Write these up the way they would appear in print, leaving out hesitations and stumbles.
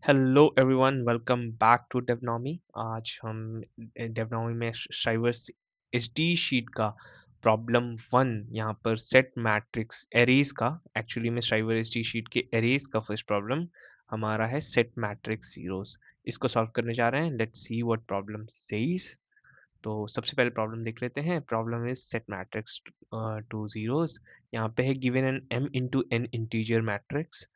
Hello everyone, welcome back to डेवनॉमी। आज हम डेवनॉमी में श्राइवर्स एसडी शीट का प्रॉब्लम 1 यहाँ पर सेट मैट्रिक्स एरेज का, एक्चुअली में श्राइवर एसडी शीट के एरेज का फर्स्ट प्रॉब्लम हमारा है सेट मैट्रिक्स जीरोस। इसको सॉल्व करने जा रहे हैं। Let's see what problem says. तो सबसे पहले प्रॉब्लम देख लेते हैं। Problem is set matrix to zeros. यहाँ पे है given an m into n integer matrix.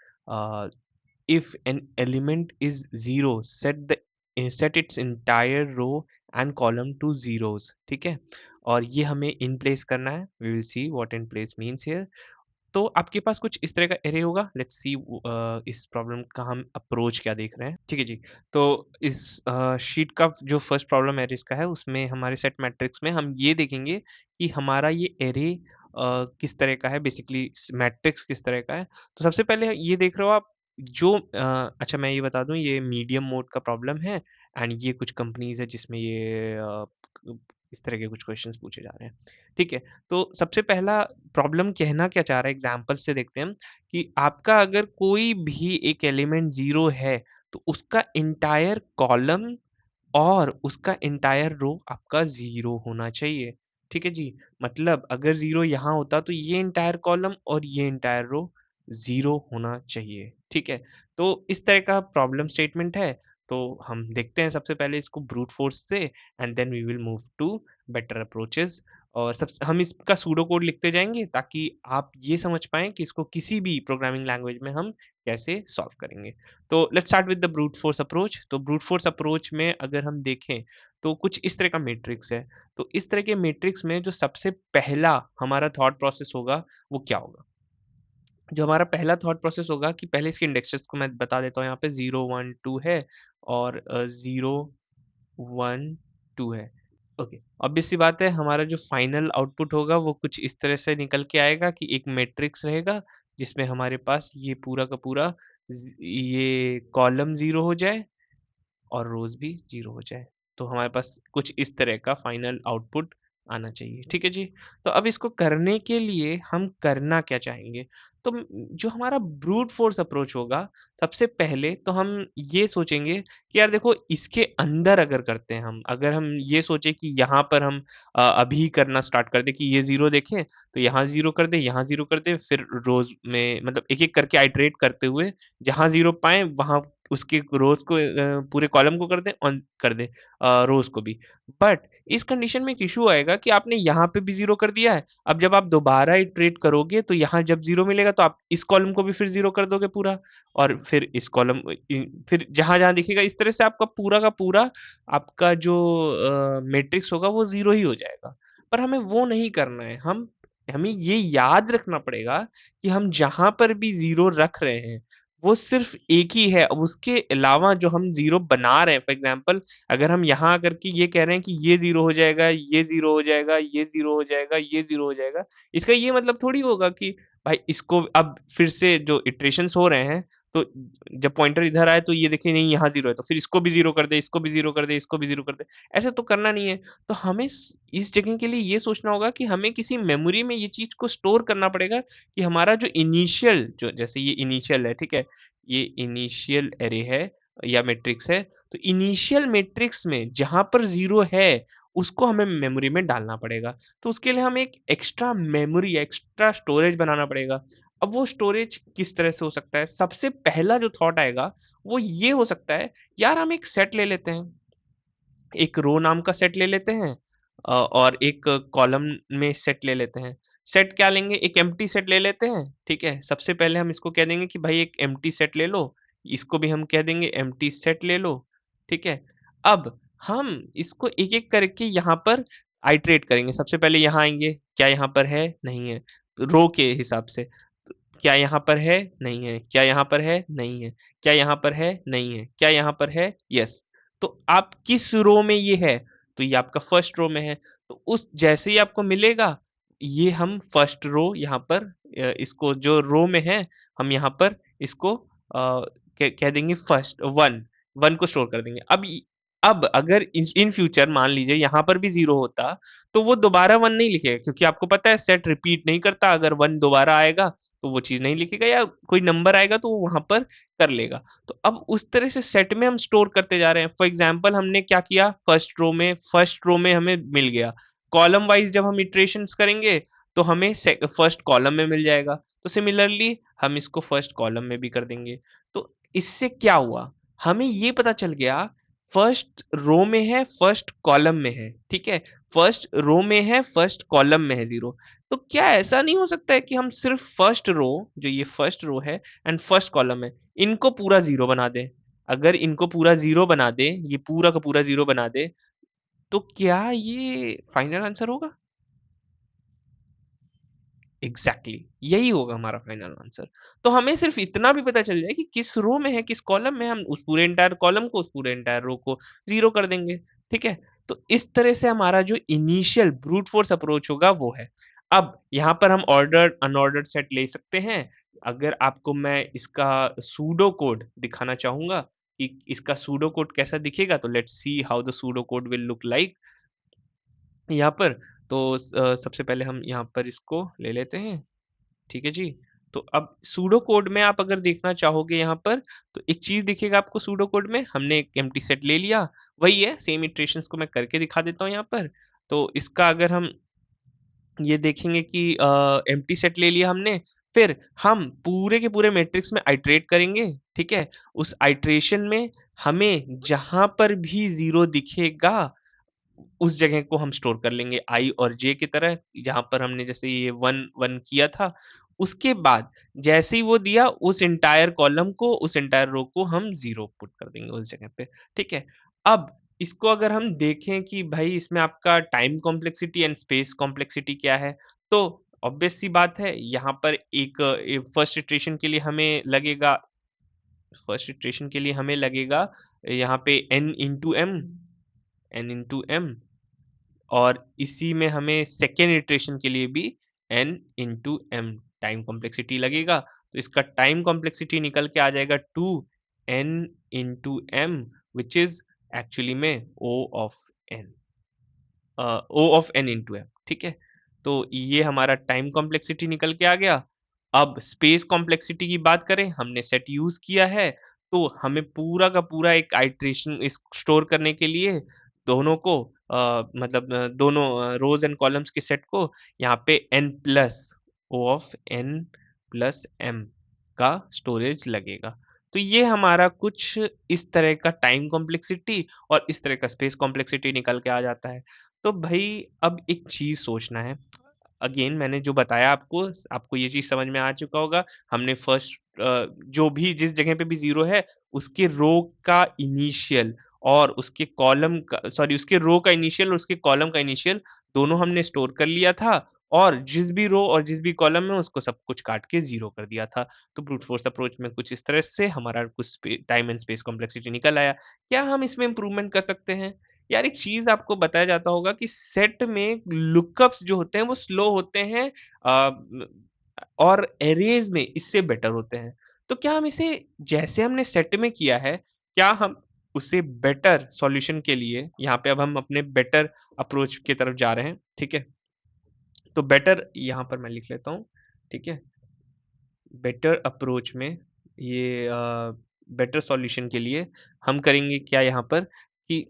If an element is zero, set its entire row and column to zeros। ठीक है, और ये हमें in place करना है। we will see what in place means here। तो आपके पास कुछ इस तरह का एरे होगा। लेट्स सी इस प्रॉब्लम का हम अप्रोच क्या देख रहे हैं। ठीक है जी। तो इस शीट का जो फर्स्ट प्रॉब्लम एरेस का है, उसमें हमारे सेट मैट्रिक्स में हम ये देखेंगे कि हमारा ये एरे किस तरह का है, बेसिकली मैट्रिक्स किस तरह का है। तो सबसे पहले ये देख रहे हो आप, जो अच्छा मैं ये बता दूं, ये मीडियम मोड का प्रॉब्लम है एंड ये कुछ कंपनीज है जिसमें ये इस तरह के कुछ क्वेश्चंस पूछे जा रहे हैं। ठीक है, तो सबसे पहला प्रॉब्लम कहना क्या चाह रहा है, एग्जाम्पल से देखते हैं हम कि आपका अगर कोई भी एक एलिमेंट जीरो है तो उसका इंटायर कॉलम और उसका इंटायर रो आपका जीरो होना चाहिए। ठीक है जी, मतलब अगर जीरो यहाँ होता तो ये इंटायर कॉलम और ये इंटायर रो जीरो होना चाहिए। ठीक है, तो इस तरह का प्रॉब्लम स्टेटमेंट है। तो हम देखते हैं सबसे पहले इसको ब्रूट फोर्स से and then we will move to better approaches. और सब हम इसका सूडो कोड लिखते जाएंगे ताकि आप ये समझ पाएं कि इसको किसी भी प्रोग्रामिंग लैंग्वेज में हम कैसे सॉल्व करेंगे। तो let's start with the brute force approach. तो ब्रूट फोर्स अप्रोच में अगर हम देखें तो कुछ इस तरह का मैट्रिक्स है। तो इस तरह के मैट्रिक्स में जो सबसे पहला हमारा थॉट प्रोसेस होगा वो क्या होगा। जो हमारा पहला थॉट प्रोसेस होगा कि पहले इसके इंडेक्सेस को मैं बता देता हूँ। यहाँ पे 0 1 2 है और 0 1 2 है। ओके, ऑब्वियस सी बात है, हमारा जो फाइनल आउटपुट होगा वो कुछ इस तरह से निकल के आएगा कि एक मैट्रिक्स रहेगा जिसमें हमारे पास ये पूरा का पूरा ये कॉलम जीरो हो जाए और रोज भी जीरो हो जाए। तो हमारे पास कुछ इस तरह का फाइनल आउटपुट आना चाहिए। ठीक है जी। तो अब इसको करने के लिए हम करना क्या चाहेंगे। तो जो हमारा ब्रूट फोर्स अप्रोच होगा, सबसे पहले तो हम ये सोचेंगे कि यार देखो, इसके अंदर अगर करते हैं हम, अगर हम ये सोचे कि यहाँ पर हम अभी करना स्टार्ट कर दे कि ये जीरो देखें तो यहाँ जीरो कर दे, यहाँ जीरो कर दे, फिर रोज में मतलब एक एक करके आइटरेट करते हुए जहाँ जीरो पाए वहां उसके रोज को पूरे कॉलम को कर दें, ऑन कर दें रोज को भी। बट इस कंडीशन में एक इशू आएगा कि आपने यहाँ पे भी जीरो कर दिया है। अब जब आप दोबारा इटरेट करोगे तो यहाँ जब जीरो मिलेगा तो आप इस कॉलम को भी फिर जीरो कर दोगे पूरा, और फिर इस कॉलम फिर जहां जहां दिखेगा इस तरह से आपका पूरा का पूरा आपका जो मैट्रिक्स होगा वो जीरो ही हो जाएगा। पर हमें वो नहीं करना है। हमें ये याद रखना पड़ेगा कि हम जहां पर भी जीरो रख रहे हैं वो सिर्फ एक ही है। अब उसके अलावा जो हम जीरो बना रहे हैं, फॉर एग्जांपल अगर हम यहाँ करके ये कह रहे हैं कि ये जीरो हो जाएगा, ये जीरो हो जाएगा, ये जीरो हो जाएगा, ये जीरो हो जाएगा, इसका ये मतलब थोड़ी होगा कि भाई इसको अब फिर से जो इटरेशंस हो रहे हैं तो जब पॉइंटर इधर आए तो ये देखिए नहीं यहाँ जीरो है तो फिर इसको भी जीरो कर दे, इसको भी जीरो कर दे, इसको भी जीरो कर दे। ऐसे तो करना नहीं है। तो हमें इस जगह के लिए ये सोचना होगा कि हमें किसी मेमोरी में ये चीज को स्टोर करना पड़ेगा कि हमारा जो इनिशियल, जो जैसे ये इनिशियल है, ठीक है, ये इनिशियल एरे है या मैट्रिक्स है, तो इनिशियल मैट्रिक्स में जहां पर जीरो है उसको हमें मेमोरी में डालना पड़ेगा। तो उसके लिए हमें एक एक्स्ट्रा मेमोरी, एक्स्ट्रा स्टोरेज बनाना पड़ेगा। अब वो स्टोरेज किस तरह से हो सकता है, सबसे पहला जो थॉट आएगा वो ये हो सकता है, यार हम एक सेट ले लेते हैं, एक रो नाम का सेट ले लेते हैं और एक कॉलम में सेट ले लेते हैं। सेट क्या लेंगे, एक एम्प्टी सेट ले लेते हैं। ठीक है, सबसे पहले हम इसको कह देंगे कि भाई एक एम्प्टी सेट ले लो, इसको भी हम कह देंगे एम्प्टी सेट ले लो। ठीक है, अब हम इसको एक एक करके यहाँ पर आइटरेट करेंगे। सबसे पहले यहाँ आएंगे, क्या यहाँ पर है, नहीं है, रो के हिसाब से। क्या यहाँ पर है, नहीं है, क्या यहाँ पर है, नहीं है, क्या यहाँ पर है, नहीं है, क्या यहाँ पर है, यस। तो आप किस रो में ये है, तो ये आपका फर्स्ट रो में है। तो उस जैसे ही आपको मिलेगा ये हम फर्स्ट रो यहाँ पर इसको जो रो में है हम यहाँ पर इसको कह देंगे फर्स्ट वन, वन को स्टोर कर देंगे। अब अगर इन फ्यूचर मान लीजिए यहाँ पर भी जीरो होता तो वो दोबारा वन नहीं लिखेगा, क्योंकि आपको पता है सेट रिपीट नहीं करता। अगर वन दोबारा आएगा तो वो चीज नहीं लिखेगा, या कोई नंबर आएगा तो वो वहां पर कर लेगा। तो अब उस तरह से सेट में हम स्टोर करते जा रहे हैं। फॉर एग्जाम्पल हमने क्या किया, फर्स्ट रो में हमें मिल गया, कॉलम वाइज जब हम इटरेशंस करेंगे तो हमें फर्स्ट कॉलम में मिल जाएगा। तो सिमिलरली हम इसको फर्स्ट कॉलम में भी कर देंगे। तो इससे क्या हुआ, हमें ये पता चल गया फर्स्ट रो में है, फर्स्ट कॉलम में है, ठीक है, फर्स्ट रो में है, फर्स्ट कॉलम में है जीरो। तो क्या ऐसा नहीं हो सकता है कि हम सिर्फ फर्स्ट रो, जो ये फर्स्ट रो है एंड फर्स्ट कॉलम है, इनको पूरा जीरो बना दें? अगर इनको पूरा जीरो बना दे, ये पूरा का पूरा जीरो बना दे, तो क्या ये फाइनल आंसर होगा? एग्जैक्टली यही होगा हमारा फाइनल आंसर। तो हमें सिर्फ इतना भी पता चल जाए कि किस रो में है, किस कॉलम में, हम उस पूरे एंटायर कॉलम को, उस पूरे एंटायर रो को जीरो कर देंगे। ठीक है, तो इस तरह से हमारा जो इनिशियल ब्रूट फोर्स अप्रोच होगा वो है। अब यहाँ पर हम ऑर्डर्ड अनऑर्डर्ड सेट ले सकते हैं। अगर आपको मैं इसका सूडो कोड दिखाना चाहूंगा कि इसका सूडो कोड कैसा दिखेगा, तो let's see how the pseudo code will look like यहाँ पर। तो सबसे पहले हम यहाँ पर इसको ले लेते हैं, ठीक है जी। तो अब सूडो कोड में आप अगर देखना चाहोगे यहाँ पर, तो एक चीज दिखेगा आपको सूडो कोड में, हमने एक एम्प्टी सेट ले लिया, वही है, सेम इटरेशंस को मैं करके दिखा देता हूँ यहाँ पर। तो इसका अगर हम ये देखेंगे कि एम्प्टी सेट ले लिया हमने, फिर हम पूरे के पूरे मैट्रिक्स में आइट्रेट करेंगे, ठीक है। उस आइट्रेशन में हमें जहां पर भी जीरो दिखेगा उस जगह को हम स्टोर कर लेंगे आई और जे की तरह, जहां पर हमने जैसे ये वन वन किया था। उसके बाद जैसे ही वो दिया, उस इंटायर कॉलम को, उस इंटायर रो को हम जीरो पुट कर देंगे उस जगह पे, ठीक है। अब इसको अगर हम देखें कि भाई इसमें आपका time complexity and space complexity क्या है, तो ऑब्वियस सी बात है, यहाँ पर एक फर्स्ट इटरेशन के लिए हमें लगेगा, यहाँ पे n इंटू m और इसी में हमें सेकेंड इटरेशन के लिए भी n/m टाइम कॉम्प्लेक्सिटी लगेगा। तो इसका टाइम कॉम्प्लेक्सिटी निकल के आ जाएगा 2n/m, विच इज एक्चुअली में O(n)/m, ठीक है। तो ये हमारा टाइम कॉम्प्लेक्सिटी निकल के आ गया। अब स्पेस कॉम्प्लेक्सिटी की बात करें, हमने सेट यूज किया है, तो हमें पूरा का पूरा एक आइट्रेशन स्टोर करने के लिए दोनों को मतलब दोनों रोज एंड कॉलम्स के सेट को यहाँ पे n+O(n+m) का स्टोरेज लगेगा। तो ये हमारा कुछ इस तरह का टाइम कॉम्प्लेक्सिटी और इस तरह का स्पेस कॉम्प्लेक्सिटी निकल के आ जाता है। तो भाई अब एक चीज सोचना है, अगेन मैंने जो बताया आपको, आपको ये चीज समझ में आ चुका होगा। हमने फर्स्ट जो भी जिस जगह पे भी जीरो है, उसके रो का इनिशियल और उसके कॉलम का, सॉरी, उसके रो का इनिशियल और उसके कॉलम का इनिशियल दोनों हमने स्टोर कर लिया था, और जिस भी रो और जिस भी कॉलम में उसको सब कुछ काट के जीरो कर दिया था। तो ब्रूट फोर्स अप्रोच में कुछ इस तरह से हमारा कुछ टाइम एंड स्पेस कॉम्प्लेक्सिटी निकल आया। क्या हम इसमें इम्प्रूवमेंट कर सकते हैं? यार एक चीज आपको बताया जाता होगा कि सेट में लुकअप्स जो होते हैं वो स्लो होते हैं, और एरेज में इससे बेटर होते हैं। तो क्या हम इसे जैसे हमने सेट में किया है, क्या हम उसे बेटर सॉल्यूशन के लिए, यहाँ पे अब हम अपने बेटर अप्रोच की तरफ जा रहे हैं, ठीक है। तो बेटर यहाँ पर मैं लिख लेता हूँ, ठीक है। बेटर अप्रोच में ये बेटर सॉल्यूशन के लिए हम करेंगे क्या यहाँ पर कि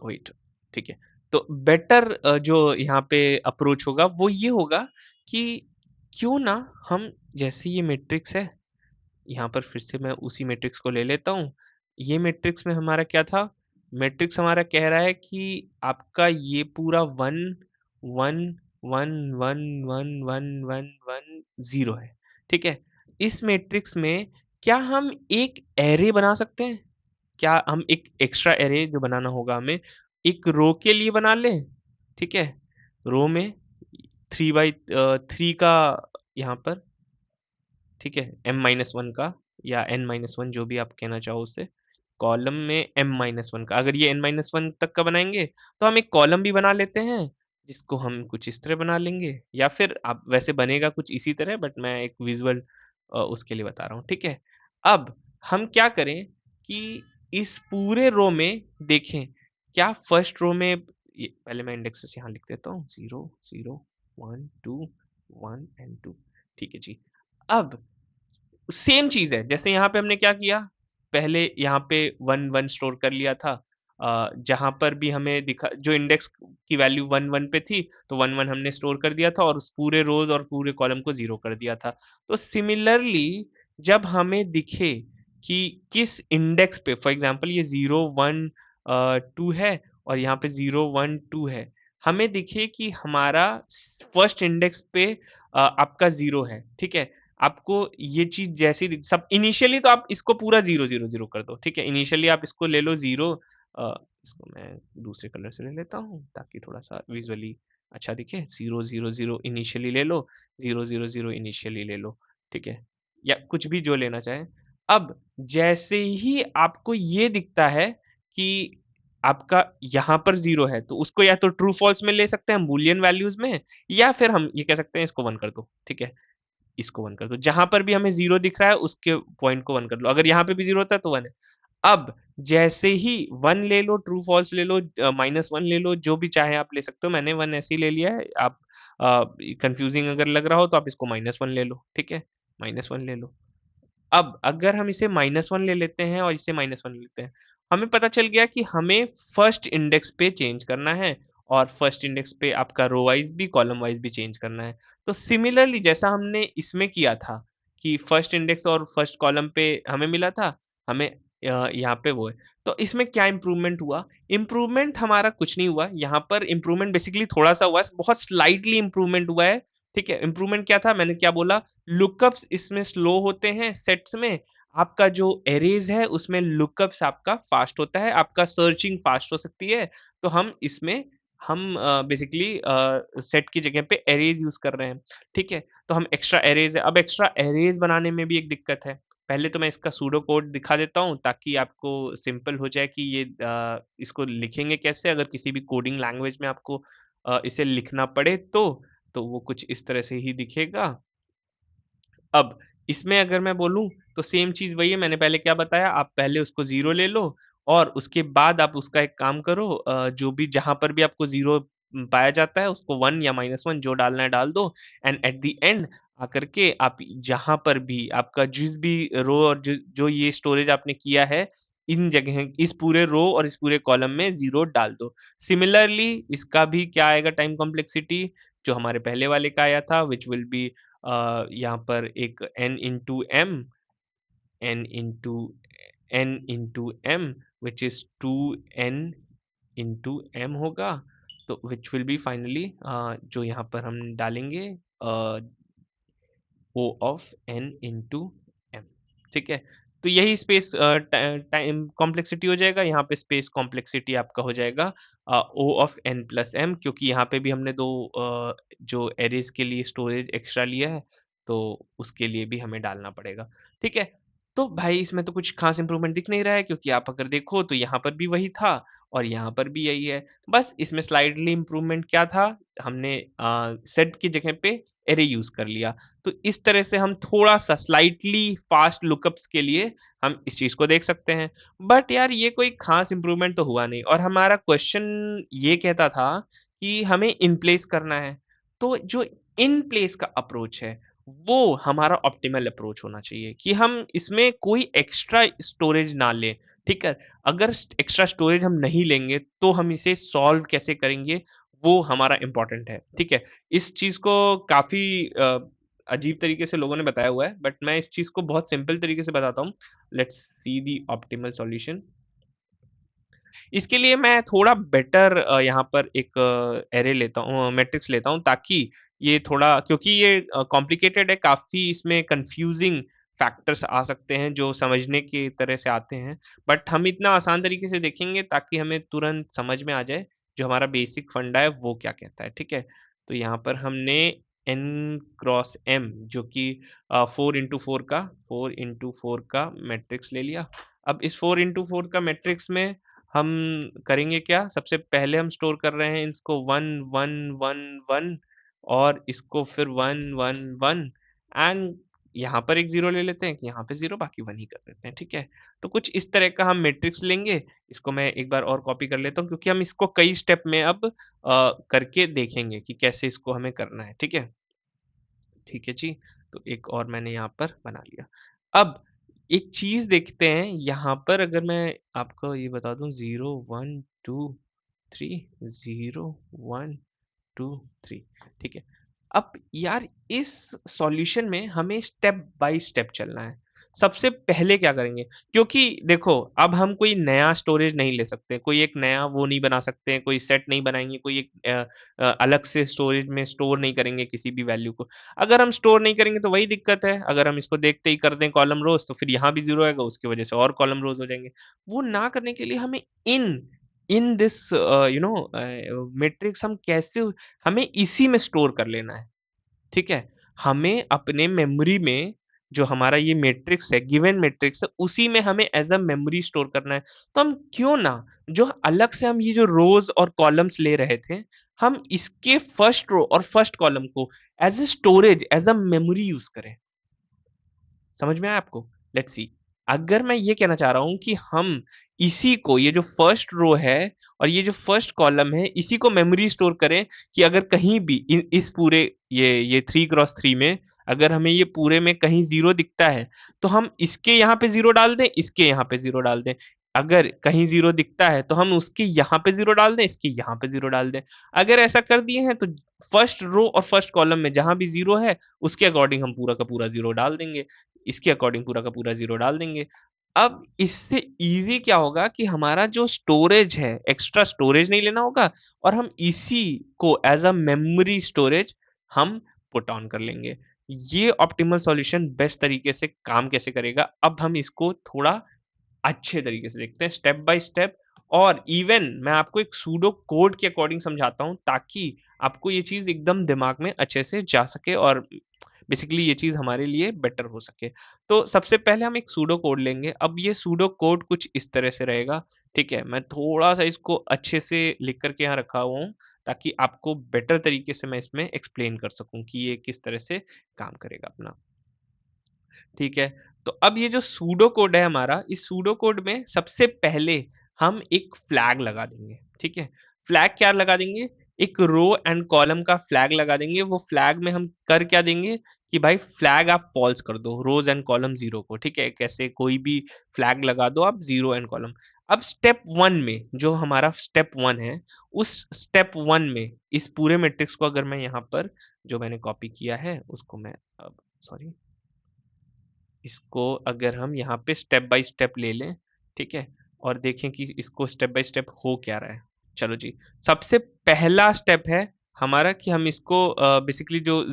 वेट, ठीक है। तो बेटर जो यहाँ पे अप्रोच होगा वो ये होगा कि क्यों ना हम, जैसे ये मैट्रिक्स है, यहाँ पर फिर से मैं उसी मैट्रिक्स को ले लेता हूँ। ये मैट्रिक्स में हमारा क्या था, मैट्रिक्स हमारा कह रहा है कि आपका ये पूरा one one one one one one one one zero है, ठीक है। इस मैट्रिक्स में क्या हम एक एरे बना सकते हैं? क्या हम एक एक्स्ट्रा एरे जो बनाना होगा हमें, एक रो के लिए बना लें, ठीक है। रो में 3/3 का यहाँ पर, ठीक है, m-1 का या n-1 जो भी आप कहना चाहो उसे, कॉलम में m-1 का, अगर ये n-1 तक का बनाएंगे तो हम एक कॉलम भी बना लेते हैं, जिसको हम कुछ इस तरह बना लेंगे, या फिर आप वैसे बनेगा कुछ इसी तरह, बट मैं एक विजुअल उसके लिए बता रहा हूँ, ठीक है। अब हम क्या करें कि इस पूरे रो में देखें, क्या फर्स्ट रो में पहले मैं इंडेक्सेस यहाँ लिख देता हूँ, 0 0 1 2 1 एंड 2। ठीक है जी। अब सेम चीज़ है, जैसे यहाँ पे हमने क्या किया, पहले यहाँ पे 1 1 स्टोर कर लिया था। जहाँ पर भी हमें दिखा जो इंडेक्स की वैल्यू 1 1 पे थी, तो 1 1 हमने स्टोर कर दिया था और उस पूरे रोज़ और पूरे कॉलम को 0 कर दिया था। तो सिमिलरली जब हमें दिखे कि किस इंडेक्स पे, फॉर एग्ज़ाम्पल ये 0 1 2 है और यहाँ पे 0 1 2 है। हमें दिखे कि हमारा फर्स्ट इंडेक्स पे आपका 0 है, ठीक है? आपको ये चीज़ जैसी सब इनिशियली तो आप इसको पूरा 0 0 0 कर दो, ठीक है? इनिशियली आप इसको ले लो 0, इसको मैं दूसरे कलर से ले लेता हूँ ताकि थोड़ा-सा विज़ुअली अच्छा दिखे। 0 0 0 इनिशियली ले लो, 0 0 0 इनिशियली ले लो, ठीक है? या कुछ भी जो लेना चाहें। अब जैसे ही आपको ये दिखता है कि आपका यहाँ पर 0 है, तो उसको या तो ट्रू फॉल्स में ले सकते हैं हम बूलियन वैल्यूज़ में, या फिर हम ये कह सकते हैं इसको 1 कर दो, ठीक है? इसको 1 कर दो। जहाँ पर भी हमें 0 दिख रहा है उसके पॉइंट को 1 कर लो। अगर यहाँ पे भी 0 होता है तो 1 है। अब जैसे ही 1 ले लो, ट्रू फॉल्स ले लो, -1 ले लो, जो भी चाहे आप ले सकते हो। मैंने 1 ऐसे ही ले लिया है। आप कन्फ्यूज़िंग अगर लग रहा हो तो आप इसको -1 ले लो, ठीक है? -1 ले लो। अब अगर हम इसे -1 ले लेते हैं और इसे -1 ले लेते हैं, हमें पता चल गया कि हमें फर्स्ट इंडेक्स पे चेंज करना है और फर्स्ट इंडेक्स पे आपका रो वाइज़ भी, कॉलम वाइज़ भी चेंज करना है। तो सिमिलरली जैसा हमने इसमें किया था कि फर्स्ट इंडेक्स और फर्स्ट कॉलम पे हमें मिला था, हमें यहाँ पे वो है। तो इसमें क्या इम्प्रूवमेंट हुआ? इम्प्रूवमेंट हमारा कुछ नहीं हुआ, यहाँ पर इम्प्रूवमेंट बेसिकली थोड़ा-सा हुआ है, बहुत स्लाइटली इम्प्रूवमेंट हुआ है, ठीक है? इम्प्रूवमेंट क्या था? मैंने क्या बोला, लुकअप्स इसमें स्लो होते हैं सेट्स में, आपका जो अरेज़ है उसमें लुकअप्स आपका फ़ास्ट होता है, आपका सर्चिंग फ़ास्ट हो सकती है। तो हम इसमें हम बेसिकली सेट की जगह पे अरेज़ यूज़ कर रहे हैं, ठीक है? तो हम एक्स्ट्रा अरेज़ है, अब एक्स्ट्रा अरेज़ बनाने में भी एक दिक्कत है। पहले तो मैं इसका सूडो कोड दिखा देता हूँ ताकि आपको सिंपल हो जाए कि ये इसको लिखेंगे कैसे अगर किसी भी कोडिंग लैंग्वेज में आपको इसे लिखना पड़े तो वो कुछ इस तरह से ही दिखेगा। अब इसमें अगर मैं बोलूँ तो सेम चीज़ वही है, मैंने पहले क्या बताया, आप पहले उसको 0 ले लो और उसके बाद आप उसका एक काम करो, जो भी जहाँ पर भी आपको 0 पाया जाता है उसको 1 या -1 जो डालना है डाल दो, एंड एट द एंड आकर के आप जहाँ पर भी आपका जिस भी रो और जो जो ये स्टोरेज आपने किया है, इन जगह इस पूरे रो और इस पूरे कॉलम में 0 डाल दो। सिमिलरली इसका भी क्या आएगा टाइम कॉम्प्लेक्सिटी, जो हमारे पहले वाले का आया था व्हिच विल बी यहाँ पर एक n into m which is 2n into m होगा, तो which will be finally जो यहाँ पर हम डालेंगे O of n into m, ठीक है? तो यही स्पेस टाइम कॉम्प्लेक्सिटी हो जाएगा, यहाँ पे स्पेस कॉम्प्लेक्सिटी आपका हो जाएगा O of n plus m, क्योंकि यहाँ पे भी हमने 2 जो एरेज़ के लिए स्टोरेज एक्स्ट्रा लिया है, तो उसके लिए भी हमें डालना पड़ेगा, ठीक है? तो भाई इसमें तो कुछ ख़ास इम्प्रूवमेंट दिख नहीं रहा है, क्योंकि आप अगर देखो तो यहाँ पर भी वही था और यहाँ पर भी यही है। बस इसमें स्लाइटली इम्प्रूवमेंट क्या था, हमने सेट की जगह पे अरे यूज़ कर लिया। तो इस तरह से हम थोड़ा-सा स्लाइटली फ़ास्ट लुकअप्स के लिए हम इस चीज़ को देख सकते हैं। बट यार ये कोई ख़ास इम्प्रूवमेंट तो हुआ नहीं और हमारा क्वेश्चन ये कहता था कि हमें इन प्लेस करना है। तो जो इन प्लेस का अप्रोच है, वो हमारा ऑप्टिमल अप्रोच होना चाहिए कि हम इसमें कोई एक्स्ट्रा स्टोरेज ना लें, ठीक है? अगर एक्स्ट्रा स्टोरेज हम नहीं लेंगे, तो हम इसे सॉल्व कैसे करेंगे, वो हमारा इम्पोर्टेंट है, ठीक है? इस चीज़ को काफ़ी अजीब तरीके से लोगों ने बताया हुआ है, बट मैं इस चीज़ को बहुत सिंपल तरीके से बताता हूँ। Let's see the optimal solution. इसके लिए मैं थोड़ा बेटर यहाँ पर एक एरे लेता हूँ, मैट्रिक्स लेता हूँ, ताकि ये थोड़ा, क्योंकि ये कॉम्प्लिकेटेड है, काफ़ी इसमें कन्फ्यूज़िंग फैक्टर्स आ सकते हैं जो समझने की तरह से आते हैं। बट हम इतना आसान तरीके से देखेंगे ताकि हमें तुरंत समझ में आ जाए, जो हमारा बेसिक फंडा है वो क्या कहता है, ठीक है? तो यहाँ पर हमने n क्रॉस m जो कि 4 इंटू 4 का मैट्रिक्स ले लिया। अब इस 4 इंटू 4 का मैट्रिक्स में हम करेंगे क्या? सबसे पहले हम स्टोर कर रहे हैं इसको 1 1 1 1 और इसको फिर 1 1 1 एंड यहाँ पर एक 0 ले लेते हैं, यहाँ पे 0 बाकी 1 ही कर देते हैं, ठीक है? तो कुछ इस तरह का हम मैट्रिक्स लेंगे, इसको मैं एक बार और कॉपी कर लेता हूँ क्योंकि हम इसको कई स्टेप में अब करके देखेंगे कि कैसे इसको हमें करना है, ठीक है? ठीक है जी। तो एक और मैंने यहाँ पर बना लिया। अब एक चीज़ देखते हैं यहाँ पर, अगर मैं आपको ये बता दूँ 0 1 2 3 0 1 2 3, ठीक है। अब यार इस सॉल्यूशन में हमें स्टेप बाय स्टेप चलना है। सबसे पहले क्या करेंगे, क्योंकि देखो अब हम कोई नया स्टोरेज नहीं ले सकते, कोई एक नया वो नहीं बना सकते, कोई सेट नहीं बनाएँगे, कोई एक अलग से स्टोरेज में स्टोर नहीं करेंगे किसी भी वैल्यू को। अगर हम स्टोर नहीं करेंगे तो वही दिक्कत है, अगर हम इसको देखते ही कर दें कॉलम रोज़ तो फिर यहाँ भी 0 आएगा, उसकी वजह से और कॉलम रोज़ हो जाएँगे। वो ना करने के लिए हमें इन इन दिस मैट्रिक्स हम कैसे हमें इसी में स्टोर कर लेना है, ठीक है? हमें अपने मेमोरी में जो हमारा ये मैट्रिक्स है, गिवन मैट्रिक्स है, उसी में हमें एज़ अ मेमोरी स्टोर करना है। तो हम क्यों ना जो अलग से हम ये जो रोज़ और कॉलम्स ले रहे थे, हम इसके फर्स्ट रो और फर्स्ट कॉलम को as a storage, as a memory use करें। समझ में आया आपको? लेट्स सी, अगर मैं ये कहना चाह रहा हूँ कि हम इसी को, ये जो फर्स्ट रो है और ये जो फर्स्ट कॉलम है, इसी को मेमोरी स्टोर करें कि अगर कहीं भी इस पूरे ये 3 क्रॉस 3 में अगर हमें ये पूरे में कहीं 0 दिखता है, तो हम इसके यहाँ पे 0 डाल दें, इसके यहाँ पे 0 डाल दें। अगर कहीं 0 दिखता है, तो हम उसके यहाँ पे 0 डाल दें, इसके यहाँ पे 0 डाल दें। अगर ऐसा कर दिए हैं, तो फर्स्ट रो और फर्स्ट कॉलम में जहाँ भी 0 है, उसके अकॉर्डिंग हम पूरा का पूरा 0 डाल देंगे। इसके अकॉर्डिंग पूरा का पूरा 0 डाल देंगे। अब इससे ईज़ी क्या होगा कि हमारा जो स्टोरेज है, एक्स्ट्रा स्टोरेज नहीं लेना होगा और हम इसी को एज़ अ मेमोरी स्टोरेज हम पुट ऑन कर लेंगे। ये ऑप्टिमल सॉल्यूशन बेस्ट तरीके से काम कैसे करेगा, अब हम इसको थोड़ा अच्छे तरीके से देखते हैं स्टेप बाय स्टेप, और इवन मैं आपको एक सूडो कोड के अकॉर्डिंग समझाता हूँ ताकि आपको ये चीज़ एकदम दिमाग में अच्छे से जा सके और बेसिकली ये चीज़ हमारे लिए बेटर हो सके। तो सबसे पहले हम एक सूडो कोड लेंगे। अब ये सूडो कोड कुछ इस तरह से रहेगा, ठीक है? मैं थोड़ा-सा इसको अच्छे से लिख कर के यहाँ रखा हुआ हूँ ताकि आपको बेटर तरीके से मैं इसमें एक्सप्लेन कर सकूँ कि ये किस तरह से काम करेगा अपना। ठीक है? तो अब ये जो सूडो कोड है हमारा, इस सूडो कोड में सबसे पहले हम एक फ्लैग लगा देंगे, ठीक है? फ्लैग क्या लगा देंगे? एक रो एंड कॉलम का फ्लैग लगा देंगे। वो फ्लैग में हम कर क्या देंगे कि भाई फ्लैग आप फ़ॉल्स कर दो, रोज़ एंड कॉलम 0 को, ठीक है? कैसे कोई भी फ्लैग लगा दो आप 0 एंड कॉलम। अब स्टेप 1 में जो हमारा स्टेप 1 है, उस स्टेप 1 में इस पूरे मैट्रिक्स को अगर मैं यहाँ पर जो मैंने कॉपी किया है, उसको मैं अब सॉरी इसको अगर हम यहाँ पे स्टेप बाय स्टेप ले लें, ठीक है? और देखें कि इसको स्टेप बाय स्टेप हो क्या रहा है। चलो जी, सबसे पहला स्टेप है हमारा कि हम इसको बेसिकली जो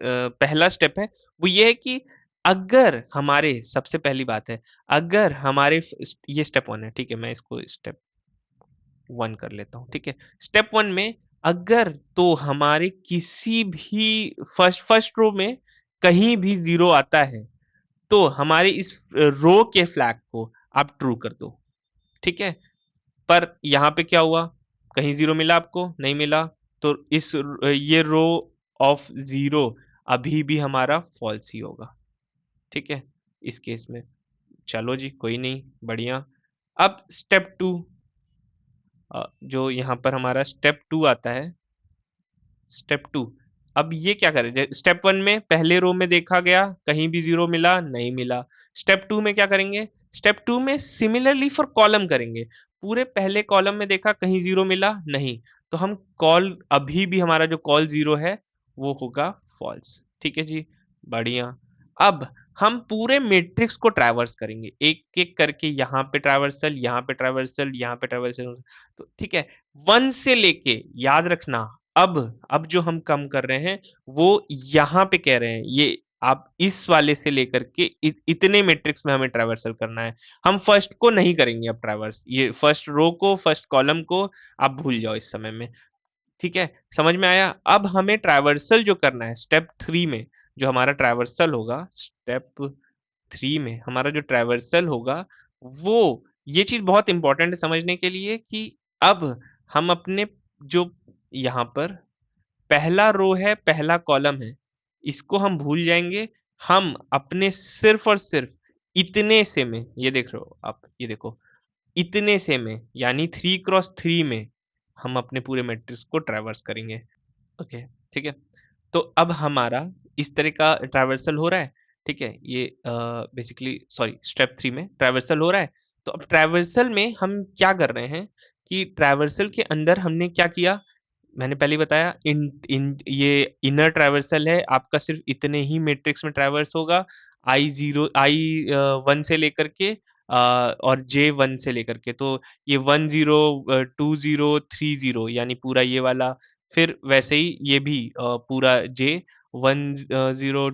पहला स्टेप है, वो ये है कि अगर हमारे सबसे पहली बात है, अगर हमारे ये स्टेप 1 है, ठीक है? मैं इसको स्टेप 1 कर लेता हूँ, ठीक है? स्टेप 1 में अगर तो हमारे किसी भी फर्स्ट फर्स्ट रो में कहीं भी 0 आता है, तो हमारे इस रो के फ्लैग को आप ट्रू कर दो, ठीक है? पर यहाँ पे क्या हुआ? कहीं 0 मिला आपको? नहीं मिला। तो ये रो ऑफ 0 अभी भी हमारा फ़ॉल्स ही होगा, ठीक है? इस केस में। चलो जी, कोई नहीं, बढ़िया। अब स्टेप 2 जो यहाँ पर हमारा स्टेप 2 आता है, स्टेप 2 अब ये क्या करें? स्टेप 1 में पहले रो में देखा गया, कहीं भी 0 मिला, नहीं मिला। स्टेप 2 में क्या करेंगे? स्टेप 2 में सिमिलरली फॉर कॉलम करेंगे। पूरे पहले कॉलम में देखा, कहीं 0 मिला, नहीं। तो हम कॉल अभी भी हमारा जो कॉल 0 है, वो होगा फॉल्स। ठीक है जी, बढ़िया। अब हम पूरे मैट्रिक्स को ट्रैवर्स करेंगे, एक-एक करके यहाँ पे ट्रैवर्सल, यहाँ पे ट्रैवर्सल, यहाँ पे ट्रैवर्सल। तो ठीक है, 1 से लेके याद रखना अब जो हम कम कर रहे हैं वो यहाँ पे कह रहे हैं, ये आप इस वाले से लेकर के इतने मैट्रिक्स में हमें ट्रैवर्सल करना है। हम फर्स्ट को नहीं करेंगे अब ट्रैवर्स, ये फर्स्ट रो को, फर्स्ट कॉलम को आप भूल जाओ इस समय में। ठीक है, समझ में आया? अब हमें ट्रैवर्सल जो करना है स्टेप 3 में, जो हमारा ट्रैवर्सल होगा स्टेप 3 में हमारा जो ट्रैवर्सल होगा, वो ये चीज़ बहुत इंपॉर्टेंट है समझने के लिए कि अब हम अपने जो यहाँ पर पहला रो है, पहला कॉलम है, इसको हम भूल जाएँगे। हम अपने सिर्फ़ और सिर्फ़ इतने से में, ये देख रहे हो आप, ये देखो, इतने से में यानी 3 क्रॉस 3 में हम अपने पूरे मैट्रिक्स को ट्रैवर्स करेंगे। ओके, ठीक है? तो अब हमारा इस तरह का ट्रैवर्सल हो रहा है, ठीक है, ये बेसिकली सॉरी स्टेप 3 में ट्रैवर्सल हो रहा है। तो अब ट्रैवर्सल में हम क्या कर रहे हैं कि ट्रैवर्सल के अंदर हमने क्या किया, मैंने पहले ही बताया, इन इन ये इनर ट्रैवर्सल है, आपका सिर्फ इतने ही मैट्रिक्स में ट्रैवर्स होगा, I1 से लेकर के और J1 से लेकर के, तो ये 10 20 30 यानी पूरा ये वाला, फिर वैसे ही ये भी पूरा J 10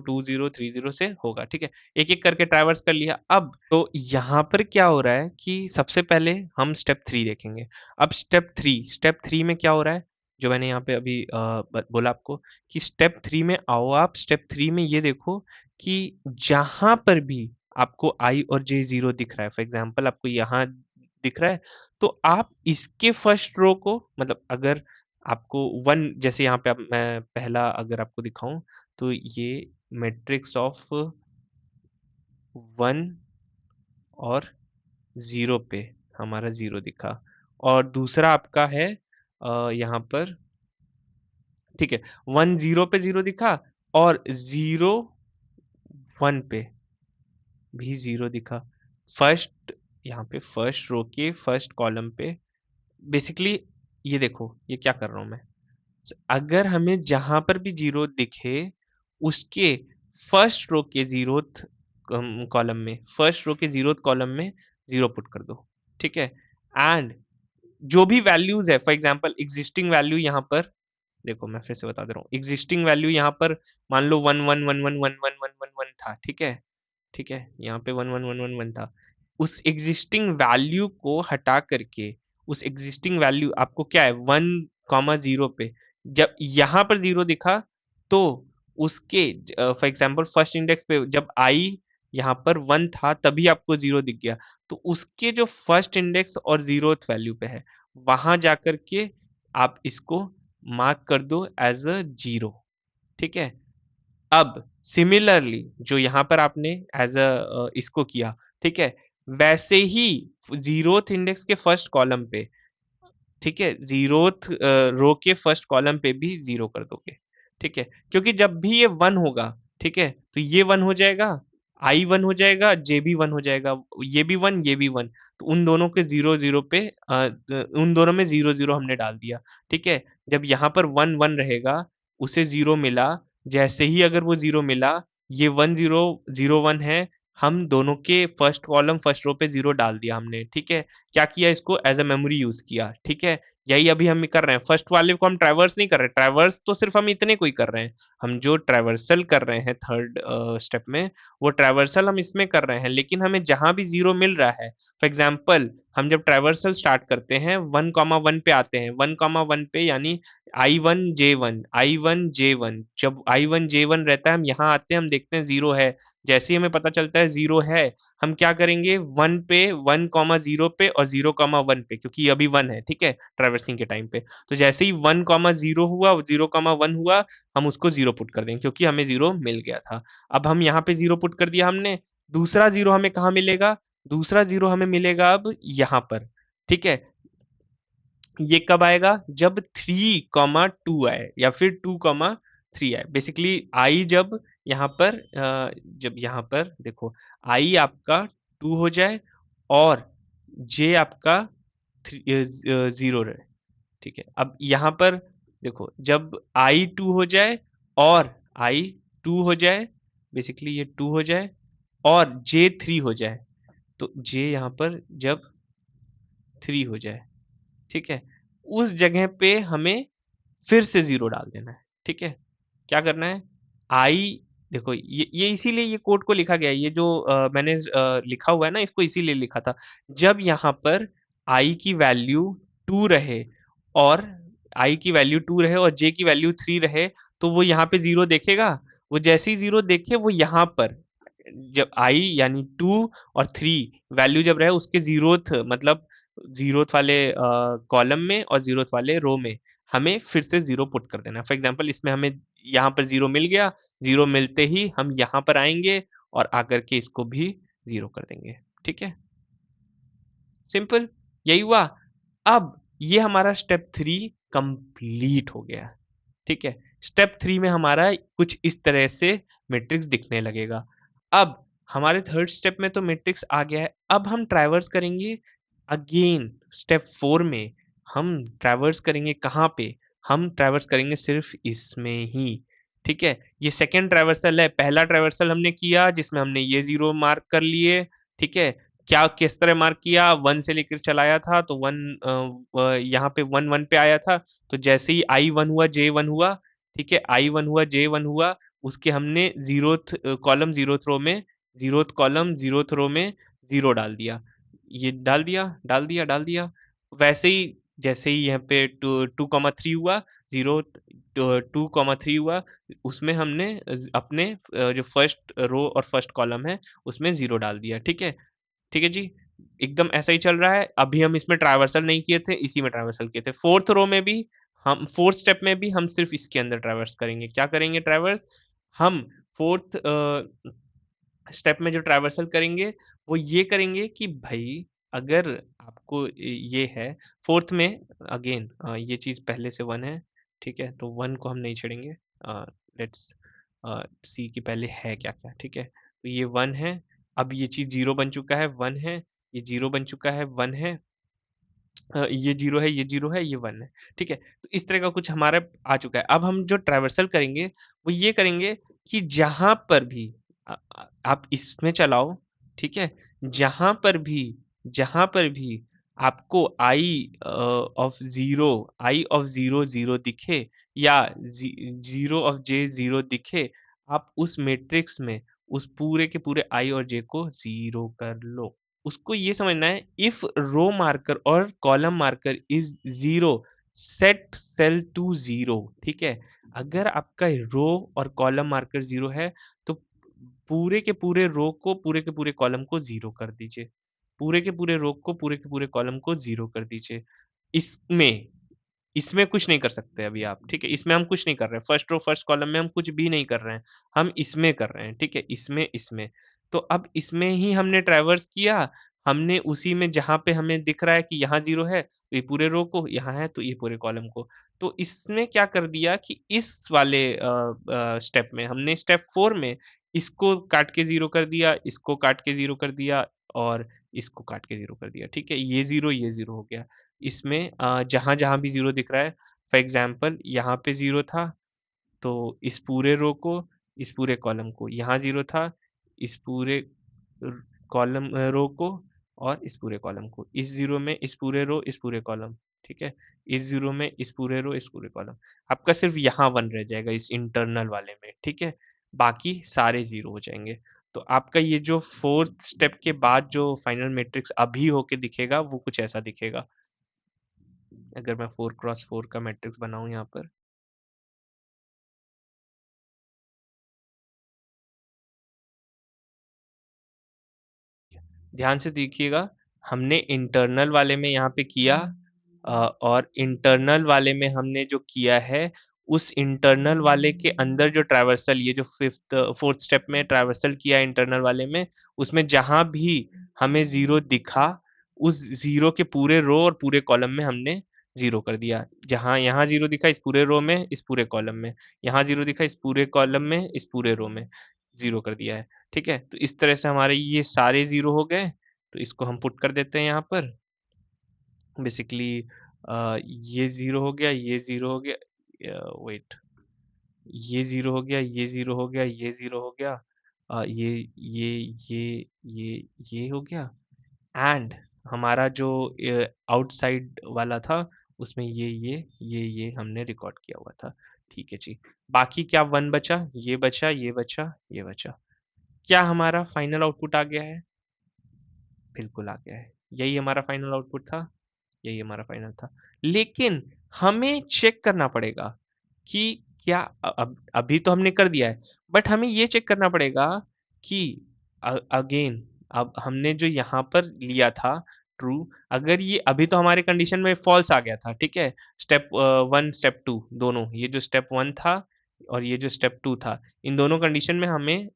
20 30 से होगा, ठीक है। एक एक करके ट्रैवर्स कर लिया। अब तो यहाँ पर क्या हो रहा है कि सबसे पहले हम स्टेप 3 देखेंगे। अब स्टेप 3 में क्या हो रहा है, जो मैंने यहाँ पे अभी बोला आपको कि स्टेप 3 में आओ, आप स्टेप 3 में ये देखो कि जहां पर भी आपको I और J 0 दिख रहा है, फॉर एग्जांपल आपको यहाँ दिख रहा है, तो आप इसके फर्स्ट रो को, मतलब अगर आपको वन, जैसे यहाँ पे मैं पहला अगर आपको दिखाऊं, तो ये मैट्रिक्स ऑफ 1 और 0 पे हमारा 0 दिखा, और दूसरा आपका है यहाँ पर, ठीक है, 1 0 पे 0 दिखा, और 0 1 पे भी 0 दिखा। फर्स्ट, यहाँ पे फर्स्ट रो के फर्स्ट कॉलम पे बेसिकली ये देखो ये क्या कर रहा हूं मैं, अगर हमें जहां पर भी 0 दिखे उसके फर्स्ट रो के जीरोथ कॉलम में, फर्स्ट रो के जीरोथ कॉलम में 0 पुट कर दो, ठीक है। एंड जो भी वैल्यूज है, फॉर एग्जांपल एग्जिस्टिंग वैल्यू यहाँ पर देखो, मैं फिर से बता दे रहा हूँ, एग्जिस्टिंग वैल्यू यहाँ पर मान लो 1 1 1 1 1 1 1 था, ठीक है, ठीक है, यहाँ पे 1 1 1 1 1 था। उस एग्जिस्टिंग वैल्यू को हटा करके, उस एग्जिस्टिंग वैल्यू आपको क्या है 1 0 पे जब यहाँ पर 0 दिखा, तो उसके फॉर एग्जाम्पल फर्स्ट इंडेक्स पे जब आई यहाँ पर 1 था तभी आपको 0 दिख गया, तो उसके जो फर्स्ट इंडेक्स और 0th वैल्यू पे है वहां जाकर के आप इसको मार्क कर दो एज अ 0, ठीक है। अब सिमिलरली जो यहाँ पर आपने एज अ इसको किया, ठीक है, वैसे ही 0th इंडेक्स के फर्स्ट कॉलम पे, ठीक है, 0th रो के फर्स्ट कॉलम पे भी 0 कर दोगे, ठीक है, क्योंकि जब भी ये 1 होगा, ठीक है, तो ये 1 हो जाएगा, I 1 हो जाएगा, J भी 1 हो जाएगा, ये भी 1 ये भी 1, तो उन दोनों के 0 0 पे उन दोनों में 0 0 हमने डाल दिया, ठीक है। जब यहाँ पर 1 1 रहेगा, उसे 0 मिला, जैसे ही अगर वो 0 मिला, ये 1 0 0 1 है, हम दोनों के फर्स्ट कॉलम फर्स्ट रो पे 0 डाल दिया हमने, ठीक है। क्या किया, इसको एज अ मेमोरी यूज किया, ठीक है। यही अभी हम कर रहे हैं, फर्स्ट वाले को हम ट्रैवर्स नहीं कर रहे, ट्रैवर्स तो सिर्फ हम इतने को ही कर रहे हैं, हम जो ट्रैवर्सल कर रहे हैं थर्ड स्टेप में, वो ट्रैवर्सल हम इसमें कर रहे हैं, लेकिन हमें जहां भी 0 मिल रहा है, फॉर एग्जाम्पल हम जब ट्रैवर्सल स्टार्ट करते हैं 1 1 पे आते हैं, 1 1 पे यानी I1 J1 जब I1 J1 रहता है, हम यहाँ आते हैं, हम देखते हैं 0 है, जैसे ही हमें पता चलता है 0 है, हम क्या करेंगे 1 पे 1 0 पे और 0 1 पे, क्योंकि अभी 1 है, ठीक है, ट्रैवर्सिंग के टाइम पे, तो जैसे ही 1 0 हुआ 0 1 हुआ, हम उसको 0 पुट कर देंगे क्योंकि हमें 0 मिल गया था। अब हम यहाँ पे 0 पुट कर दिया हमने, दूसरा 0 हमें कहाँ मिलेगा, दूसरा 0 हमें मिलेगा अब यहाँ पर, ठीक है। ये कब आएगा, जब 3 2 आए या फिर 2 3 आए, बेसिकली आई जब यहाँ पर जब यहाँ पर देखो आई आपका 2 हो जाए और जे आपका 0 रहे, ठीक है। अब यहाँ पर देखो जब I2 हो जाए और I2 हो जाए, बेसिकली ये 2 हो जाए और J3 हो जाए, तो J यहाँ पर जब 3 हो जाए, ठीक है, उस जगह पे हमें फिर से 0 डाल देना है, ठीक है। क्या करना है, आई देखो ये इसीलिए ये कोड को लिखा गया है, ये जो मैंने लिखा हुआ है ना, इसको इसीलिए लिखा था, जब यहाँ पर आई की वैल्यू 2 रहे और आई की वैल्यू 2 रहे और जे की वैल्यू 3 रहे, तो वो यहाँ पे 0 देखेगा, वो जैसे ही 0 देखे वो यहाँ पर जब आई यानी 2 और 3 वैल्यू जब रहे उसके जीरोथ, मतलब जीरोथ वाले कॉलम में और जीरोथ वाले रो में हमें फिर से 0 पुट कर देना है। फॉर एग्जांपल इसमें हमें यहाँ पर 0 मिल गया, 0 मिलते ही हम यहाँ पर आएंगे और आकर के इसको भी 0 कर देंगे, ठीक है, सिंपल, यही हुआ। अब ये हमारा स्टेप 3 कंप्लीट हो गया, ठीक है। स्टेप 3 में हमारा कुछ इस तरह से मैट्रिक्स दिखने लगेगा। अब हमारे थर्ड स्टेप में तो मैट्रिक्स आ गया है, अब हम ट्रैवर्स करेंगे अगेन स्टेप 4 में। हम ट्रैवर्स करेंगे कहाँ पे? हम ट्रैवर्स करेंगे सिर्फ इसमें ही, ठीक है? ये सेकंड ट्रैवर्सल है, पहला ट्रैवर्सल हमने किया जिसमें हमने ये 0 मार्क कर लिए, ठीक है? क्या किस तरह मार्क किया? 1 से लेकर चलाया था तो 1 यहाँ पे 1 1 पे आया था, तो जैसे ही I 1 हुआ J 1 हुआ, ठीक है? I 1 हुआ J 1 हुआ, उसके हमने 0th कॉलम 0th रो में 0th कॉलम 0th रो में 0 डाल दिया। ये डाल दिया, डाल दिया, डाल दिया। वैसे ही जैसे ही यहाँ पे 2,3 हुआ, 0 2,3 हुआ, उसमें हमने अपने जो फर्स्ट रो और फर्स्ट कॉलम है उसमें 0 डाल दिया, ठीक है? ठीक है जी, एकदम ऐसा ही चल रहा है। अभी हम इसमें ट्रावर्सल नहीं किए थे, इसी में ट्रावर्सल किए थे। फोर्थ रो में भी हम, फोर्थ स्टेप में भी हम सिर्फ इसके अंदर ट्रैवर्स करेंगे। क्या करेंगे ट्रैवर्स? हम फोर्थ स्टेप में जो ट्रैवर्सल करेंगे वो ये करेंगे कि भाई अगर आपको ये है फोर्थ में, अगेन ये चीज पहले से 1 है, ठीक है? तो 1 को हम नहीं छेड़ेंगे। लेट्स सी कि पहले है क्या क्या, ठीक है? तो ये 1 है, अब ये चीज 0 बन चुका है, 1 है, ये 0 बन चुका है, 1 है, ये 0 है, ये 0 है, ये 1 है, ठीक है? तो इस तरह का कुछ हमारा आ चुका है। अब हम जो ट्रैवर्सल करेंगे वो ये करेंगे कि जहां पर भी आप इसमें चलाओ, ठीक है? जहां पर भी, जहां पर भी आपको आई ऑफ जीरो जीरो दिखे या जीरो ऑफ जे जीरो दिखे, आप उस मैट्रिक्स में उस पूरे के पूरे आई और जे को जीरो कर लो। उसको ये समझना है, इफ रो मार्कर और column marker is zero set cell to zero, ठीक है? अगर आपका रो और कॉलम मार्कर जीरो है तो पूरे के पूरे रो को पूरे के पूरे कॉलम को जीरो कर दीजिए, पूरे के पूरे रो को पूरे के पूरे कॉलम को जीरो कर दीजिए। इसमें इसमें कुछ नहीं कर सकते अभी आप, ठीक है? इसमें हम कुछ नहीं कर रहे हैं, फर्स्ट रो फर्स्ट कॉलम में हम कुछ भी नहीं कर रहे हैं, हम इसमें कर रहे हैं, ठीक है? इसमें तो अब इसमें ही हमने ट्रैवर्स किया, हमने उसी में जहां पे हमें दिख रहा है कि यहाँ 0 है तो ये पूरे रो को, यहाँ है तो ये पूरे कॉलम को। तो इसने क्या कर दिया कि इस वाले स्टेप में हमने स्टेप 4 में इसको काट के 0 कर दिया, इसको काट के 0 कर दिया और इसको काट के 0 कर दिया, ठीक है? ये 0 हो गया। इसमें जहाँ-जहाँ भी 0 दिख रहा है, फॉर एग्ज़ाम्पल यहाँ पे 0 था, तो इस पूरे रो को, इस पूरे कॉलम को, यहाँ 0 था, इस पूरे कॉलम रो को और इस पूरे कॉलम को, इस 0 में इस पूरे रो, इस पूरे कॉलम, ठीक है? इस 0 में इस पूरे रो, इस पूरे कॉलम। आपका सिर्फ यहाँ 1 रह जाएगा इस इंटरनल वाले में, ठीक है? बाकी सारे 0 हो जाएँगे। तो आपका ये जो 4th स्टेप के बाद जो फाइनल मैट्रिक्स अभी होके दिखेगा, वो कुछ ऐसा दिखेगा। अगर मैं 4x4 का मैट्रिक्स बनाऊं यहाँ पर, ध्यान से देखिएगा, हमने इंटरनल वाले में यहाँ पे किया और इंटरनल वाले में हमने जो किया है उस इंटरनल वाले के अंदर जो ट्रैवर्सल, ये जो फिफ्थ फोर्थ स्टेप में ट्रैवर्सल किया इंटरनल वाले में, उसमें जहां भी हमें 0 दिखा उस 0 के पूरे रो और पूरे कॉलम में हमने 0 कर दिया। जहां यहाँ 0 दिखा इस पूरे रो में, इस पूरे कॉलम में, यहाँ 0 दिखा इस पूरे कॉलम में, इस पूरे रो में 0 कर दिया है, ठीक है? तो इस तरह से हमारे ये सारे 0 हो गए, तो इसको हम पुट कर देते हैं यहाँ पर। बेसिकली ये 0 हो गया, ये 0 हो गया, वेट, ये 0 हो गया, ये 0 हो गया, ये 0 हो गया, ये ये हो गया एंड हमारा जो आउटसाइड वाला था उसमें ये हमने रिकॉर्ड किया हुआ था, ठीक है जी। बाकी क्या 1 बचा, ये बचा, ये बचा, ये बचा। क्या हमारा फाइनल आउटपुट आ गया है? बिल्कुल आ गया है। यही हमारा फाइनल आउटपुट था, यही हमारा फाइनल था। लेकिन हमें चेक करना पड़ेगा कि क्या अब अभी तो हमने कर दिया है, बट हमें ये चेक करना पड़ेगा कि अगेन अब हमने जो यहाँ पर लिया था ट्रू, अगर ये अभी तो हमारे कंडीशन में फॉल्स आ गया था, ठीक है? स्टेप 1 स्टेप 2 दोनों, ये जो स्टेप 1 था और ये जो स्टेप 2 था, इन दोनों कंडीशन में हमें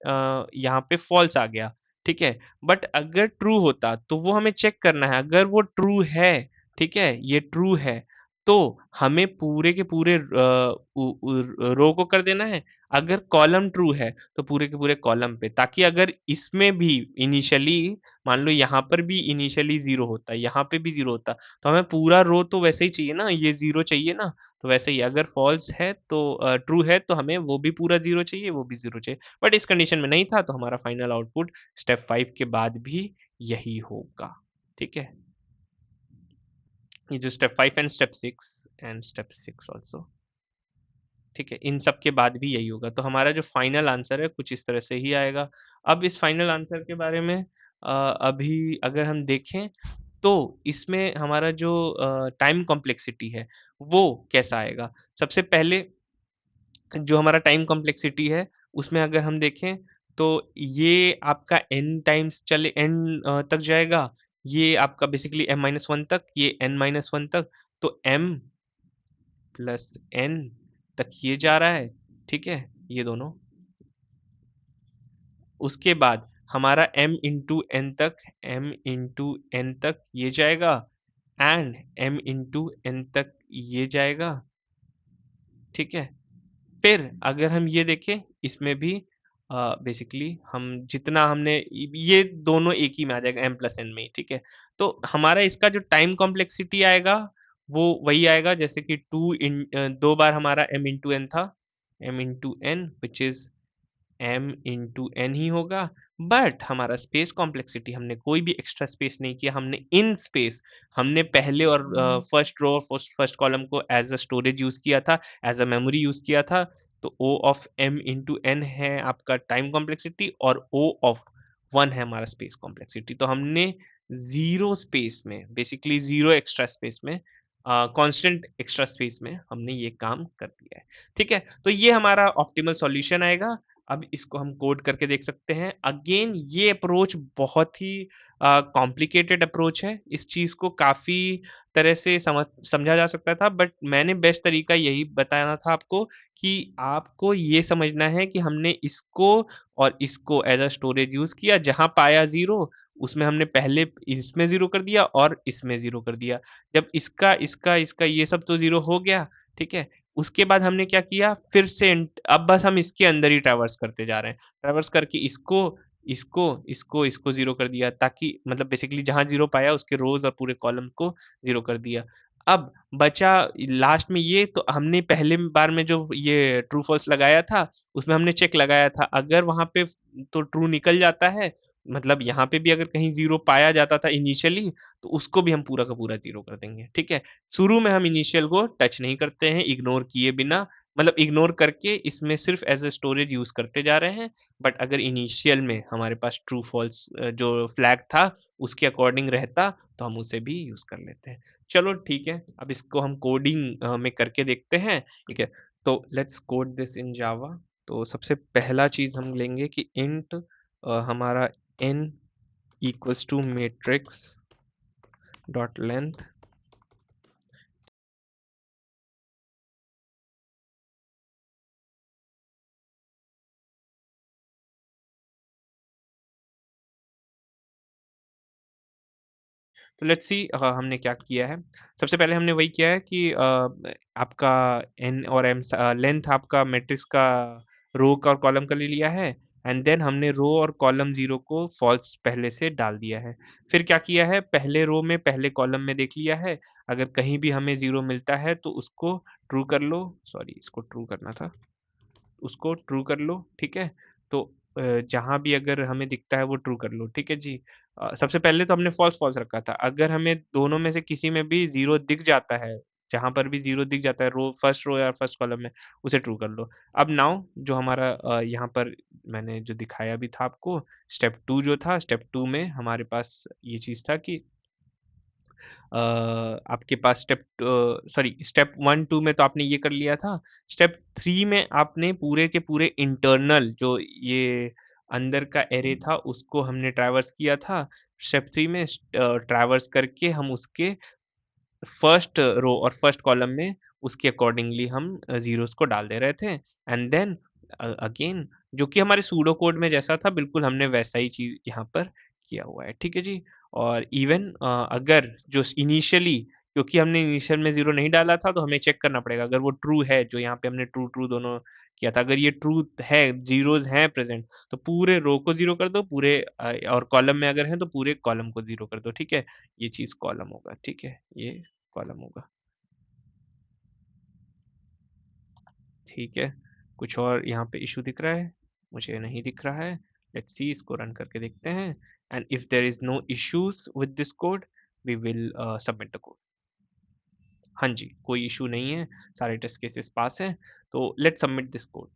यहाँ पे फॉल्स आ गया, ठीक है? बट अगर ट्रू होता तो वो हमें चेक करना है, अगर वो ट्रू है, ठीक है? ये ट्रू है, तो हमें पूरे के पूरे रो को कर देना है। अगर कॉलम ट्रू है तो पूरे के पूरे कॉलम पे, ताकि अगर इसमें भी इनिशियली मान लो यहाँ पर भी इनिशियली जीरो होता, यहाँ पे भी जीरो होता, तो हमें पूरा रो तो वैसे ही चाहिए ना, ये जीरो चाहिए ना। तो वैसे ही अगर फॉल्स है तो ट्रू है तो हमें वो भी पूरा जीरो चाहिए, वो भी जीरो चाहिए। बट इस कंडीशन में नहीं था, तो हमारा फाइनल आउटपुट स्टेप 5 के बाद भी यही होगा। ठीक है, ये जो स्टेप 5 एंड स्टेप 6 ऑल्सो, ठीक है, इन सब के बाद भी यही होगा। तो हमारा जो फाइनल आंसर है कुछ इस तरह से ही आएगा। अब इस फाइनल आंसर के बारे में अभी अगर हम देखें तो इसमें हमारा जो टाइम कॉम्प्लेक्सिटी है वो कैसा आएगा। सबसे पहले जो हमारा टाइम कॉम्प्लेक्सिटी है उसमें अगर हम देखें तो ये आपका n टाइम्स चले n तक जाएगा, ये आपका बेसिकली m-1 तक, ये n-1 तक, तो m प्लस n तक ये जा रहा है, ठीक है, ये दोनों। उसके बाद हमारा m इंटू n तक ये जाएगा, एंड m इंटू n तक ये जाएगा, ठीक है। फिर अगर हम ये देखें इसमें भी बेसिकली हम जितना हमने ये दोनों एक ही में आ जाएगा m प्लस एन में, ठीक है। तो हमारा इसका जो टाइम कॉम्प्लेक्सिटी आएगा वो वही आएगा जैसे कि दो बार हमारा m इंटू एन था, m into N which is m into N ही होगा। बट हमारा स्पेस कॉम्प्लेक्सिटी हमने कोई भी एक्स्ट्रा स्पेस नहीं किया, हमने इन स्पेस हमने पहले और फर्स्ट रो और फर्स्ट कॉलम को एज अ स्टोरेज यूज किया था, एज अ मेमोरी यूज किया था। तो O of m into N है आपका टाइम कॉम्प्लेक्सिटी और O ऑफ 1 है हमारा स्पेस कॉम्प्लेक्सिटी। तो हमने जीरो स्पेस में, बेसिकली जीरो एक्स्ट्रा स्पेस में, कांस्टेंट एक्स्ट्रा स्पेस में हमने ये काम कर दिया है, ठीक है। तो ये हमारा ऑप्टिमल सॉल्यूशन आएगा। अब इसको हम कोड करके देख सकते हैं। अगेन ये अप्रोच बहुत ही कॉम्प्लिकेटेड अप्रोच है, इस चीज को काफी तरह से समझा जा सकता था, बट मैंने बेस्ट तरीका यही बताया था आपको कि आपको ये समझना है कि हमने इसको और इसको एज अ स्टोरेज यूज किया, जहां पाया जीरो उसमें हमने पहले इसमें जीरो कर दिया और इसमें जीरो कर दिया। जब इसका इसका इसका ये सब तो जीरो हो गया, ठीक है, उसके बाद हमने क्या किया, फिर से अब बस हम इसके अंदर ही ट्रैवर्स करते जा रहे हैं, ट्रैवर्स करके इसको इसको इसको इसको जीरो कर दिया, ताकि मतलब बेसिकली जहां जीरो पाया उसके रोज और पूरे कॉलम को जीरो कर दिया। अब बचा लास्ट में ये, तो हमने पहले बार में जो ये ट्रू फॉल्स लगाया था उसमें हमने चेक लगाया था, अगर वहां पे तो ट्रू निकल जाता है, मतलब यहाँ पे भी अगर कहीं जीरो पाया जाता था इनिशियली, तो उसको भी हम पूरा का पूरा जीरो कर देंगे, ठीक है। शुरू में हम इनिशियल को टच नहीं करते हैं, इग्नोर किए बिना, मतलब इग्नोर करके इसमें सिर्फ एज अ स्टोरेज यूज करते जा रहे हैं। बट अगर इनिशियल में हमारे पास ट्रू फॉल्स जो फ्लैग था उसके अकॉर्डिंग रहता तो हम उसे भी यूज कर लेते हैं। चलो ठीक है, अब इसको हम कोडिंग में करके देखते हैं, ठीक है। तो लेट्स कोड दिस इन जावा। तो सबसे पहला चीज हम लेंगे कि इंट हमारा n equals to matrix dot length. तो लेट्स सी हमने क्या किया है। सबसे पहले हमने वही किया है कि आपका n और m लेंथ आपका मैट्रिक्स का रो का और कॉलम का ले लिया है, एंड देन हमने रो और कॉलम जीरो को फॉल्स पहले से डाल दिया है। फिर क्या किया है, पहले रो में पहले कॉलम में देख लिया है, अगर कहीं भी हमें जीरो मिलता है तो उसको ट्रू कर लो, सॉरी इसको ट्रू करना था, उसको ट्रू कर लो, ठीक है। तो जहाँ भी अगर हमें दिखता है वो ट्रू कर लो, ठीक है जी। सबसे पहले तो हमने फॉल्स फॉल्स रखा था, अगर हमें दोनों में से किसी में भी जीरो दिख जाता है, जहां पर भी जीरो दिख जाता है रो, फर्स्ट रो या फर्स्ट कॉलम में, उसे ट्रू कर लो। अब नाउ जो हमारा यहाँ पर मैंने जो दिखाया भी था आपको, स्टेप 2 जो था, स्टेप 2 में हमारे पास ये चीज था कि आपके पास स्टेप 1 2 में तो आपने ये कर लिया था, स्टेप 3 में आपने पूरे के पूरे इंटरनल जो ये अंदर का एरे था उसको हमने ट्रैवर्स किया था। स्टेप 3 में ट्रैवर्स करके हम उसके फर्स्ट रो और फर्स्ट कॉलम में उसके अकॉर्डिंगली हम जीरोस को डाल दे रहे थे, एंड देन अगेन जो कि हमारे सूडो कोड में जैसा था बिल्कुल हमने वैसा ही चीज यहाँ पर किया हुआ है, ठीक है जी। और इवन अगर जो इनिशियली क्योंकि हमने इनिशियल में 0 नहीं डाला था, तो हमें चेक करना पड़ेगा अगर वो ट्रू है, जो यहाँ पे हमने ट्रू ट्रू दोनों किया था, अगर ये ट्रू है, जीरोस हैं प्रेजेंट, तो पूरे रो को 0 कर दो, पूरे और कॉलम में अगर है तो पूरे कॉलम को 0 कर दो, ठीक है। ये चीज कॉलम होगा, ठीक है, ये कॉलम होगा, ठीक है। कुछ और यहाँ पे इशू दिख रहा है? मुझे नहीं दिख रहा है। लेट्स सी, इसको रन करके देखते हैं, and if there is no issues with this code, we will submit the code. हाँ जी, कोई इशू नहीं है, सारे टेस्ट केसेस पास हैं, तो लेट्स सबमिट दिस कोड।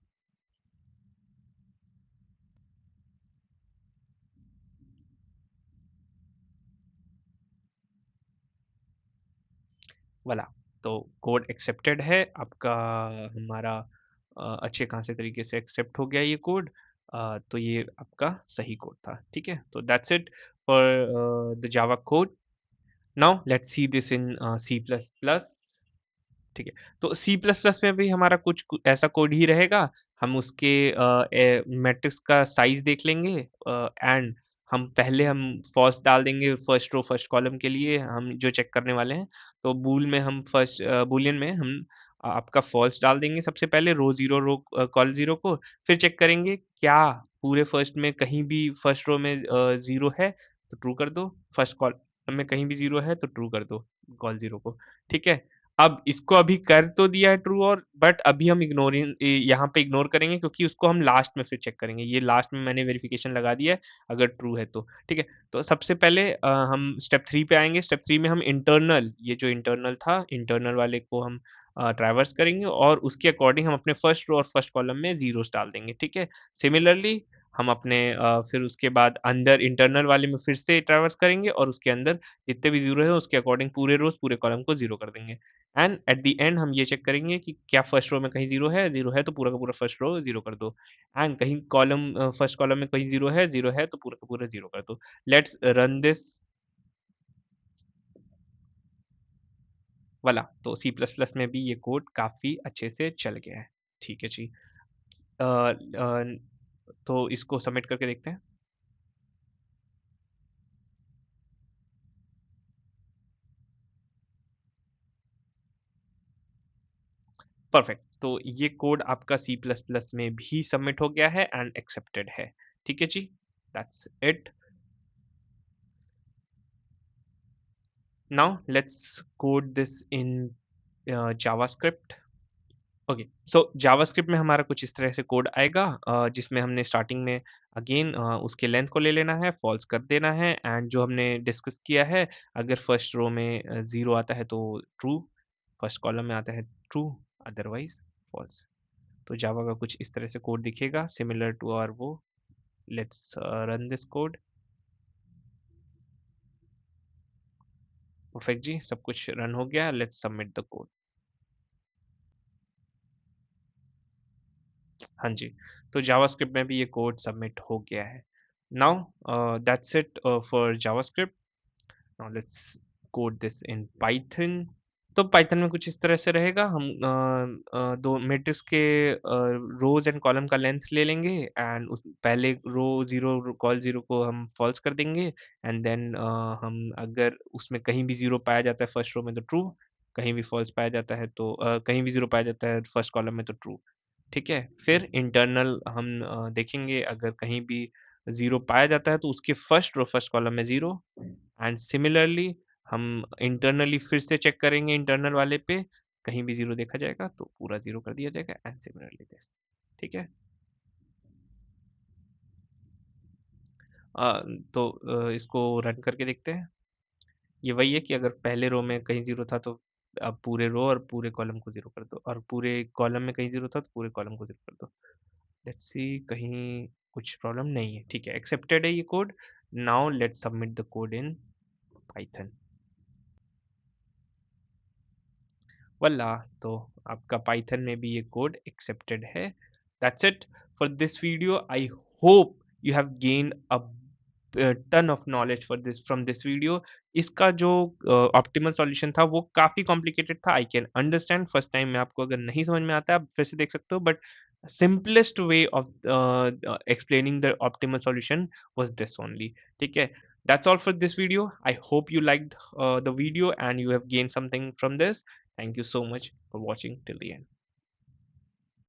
वाला, तो कोड एक्सेप्टेड है आपका, हमारा अच्छे खासे तरीके से एक्सेप्ट हो गया ये कोड। तो ये आपका सही कोड था, ठीक है। तो that's it for the Java code. Now let's see this in C plus plus, ठीक है। तो सी प्लस प्लस में भी हमारा कुछ ऐसा कोड ही रहेगा। हम उसके मैट्रिक्स का साइज देख लेंगे, एंड हम फॉल्स डाल देंगे फर्स्ट रो फर्स्ट कॉलम के लिए, हम जो चेक करने वाले हैं। तो बुलियन में हम आपका फॉल्स डाल देंगे सबसे पहले, रो जीरो, रो कॉल जीरो को। फिर चेक करेंगे क्या पूरे फर्स्ट में कहीं भी फर्स्ट रो में जीरो है तो ट्रू कर दो, फर्स्ट कॉलम में कहीं भी जीरो है तो ट्रू कर दो कॉल जीरो को, ठीक है। अब इसको अभी कर तो दिया है ट्रू, और बट अभी हम यहाँ पे इग्नोर करेंगे, क्योंकि उसको हम लास्ट में फिर चेक करेंगे। ये लास्ट में मैंने वेरिफिकेशन लगा दिया है, अगर ट्रू है तो, ठीक है। तो सबसे पहले हम स्टेप 3 पे आएंगे। स्टेप 3 में हम इंटरनल, ये जो इंटरनल था, इंटरनल वाले को हम ट्रैवर्स करेंगे, और उसके अकॉर्डिंग हम अपने फर्स्ट रो और फर्स्ट कॉलम में जीरोस डाल देंगे, ठीक है। सिमिलरली हम अपने फिर उसके बाद अंदर इंटरनल वाले में फिर से ट्रैवर्स करेंगे, और उसके अंदर जितने भी जीरो है उसके अकॉर्डिंग पूरे रोज पूरे कॉलम को जीरो कर देंगे। एंड एट द एंड हम ये चेक करेंगे कि क्या फर्स्ट रो में कहीं जीरो है तो पूरा का पूरा फर्स्ट रो जीरो कर दो, एंड कहीं कॉलम फर्स्ट कॉलम में कहीं जीरो है तो पूरा का पूरा जीरो कर दो। लेट्स रन दिस वाला। तो सी प्लस प्लस में भी ये कोड काफी अच्छे से चल गया है, ठीक है जी। तो इसको सबमिट करके देखते हैं। परफेक्ट, तो ये कोड आपका सी प्लस प्लस में भी सबमिट हो गया है एंड एक्सेप्टेड है, ठीक है जी। That's it. Now let's code this in JavaScript. Okay, so JavaScript में हमारा कुछ इस तरह से कोड आएगा, जिसमें हमने स्टार्टिंग में अगेन उसके लेंथ को ले लेना है, फॉल्स कर देना है, एंड जो हमने डिस्कस किया है, अगर फर्स्ट रो में जीरो आता है तो ट्रू, फर्स्ट कॉलम में आता है ट्रू, अदरवाइज फॉल्स। तो जावा का कुछ इस तरह से कोड दिखेगा, सिमिलर टू आवर वो। Let's run this code. Perfect जी, सब कुछ रन हो गया, लेट्स सबमिट द कोड। हाँ जी, तो जावास्क्रिप्ट में भी ये कोड सबमिट हो गया है। Now that's it for JavaScript. Now let's code this in Python. तो पाइथन में कुछ इस तरह से रहेगा, हम दो मैट्रिक्स के रोज एंड कॉलम का लेंथ ले लेंगे, एंड उस पहले रो जीरो कॉल जीरो को हम फॉल्स कर देंगे, एंड देन हम अगर उसमें कहीं भी जीरो पाया जाता है फर्स्ट रो में तो ट्रू, कहीं भी फॉल्स पाया जाता है तो कहीं भी जीरो पाया जाता है फर्स्ट कॉलम में तो ट्रू, ठीक है। फिर इंटरनल हम देखेंगे, अगर कहीं भी जीरो पाया जाता है तो उसके फर्स्ट रो फर्स्ट कॉलम में जीरो, एंड सिमिलरली हम इंटरनली फिर से चेक करेंगे इंटरनल वाले पे, कहीं भी जीरो देखा जाएगा तो पूरा जीरो कर दिया जाएगा, एंड सिमिलरली दिस, ठीक है। तो इसको रन करके देखते हैं। ये वही है कि अगर पहले रो में कहीं जीरो था तो अब पूरे रो और पूरे कॉलम को जीरो कर दो, और पूरे कॉलम में कहीं जीरो था तो पूरे कॉलम को जीरो कर दो। लेट्स सी, कहीं कुछ प्रॉब्लम नहीं है, ठीक है, एक्सेप्टेड है ये code. Now let's submit the code in Python. Voila, तो आपका पाइथन में भी ये कोड एक्सेप्टेड है। That's it for this video. I hope you have gained a ton of knowledge for this from this video. इसका जो optimal solution था वो काफी कॉम्प्लिकेटेड था, I can understand. First time में आपको अगर नहीं समझ में आता है आप फिर से देख सकते हो, but simplest way of explaining the optimal solution was this only, ठीक है। That's all for this video. I hope you liked the video and you have gained something from this. Thank you so much for watching till the end.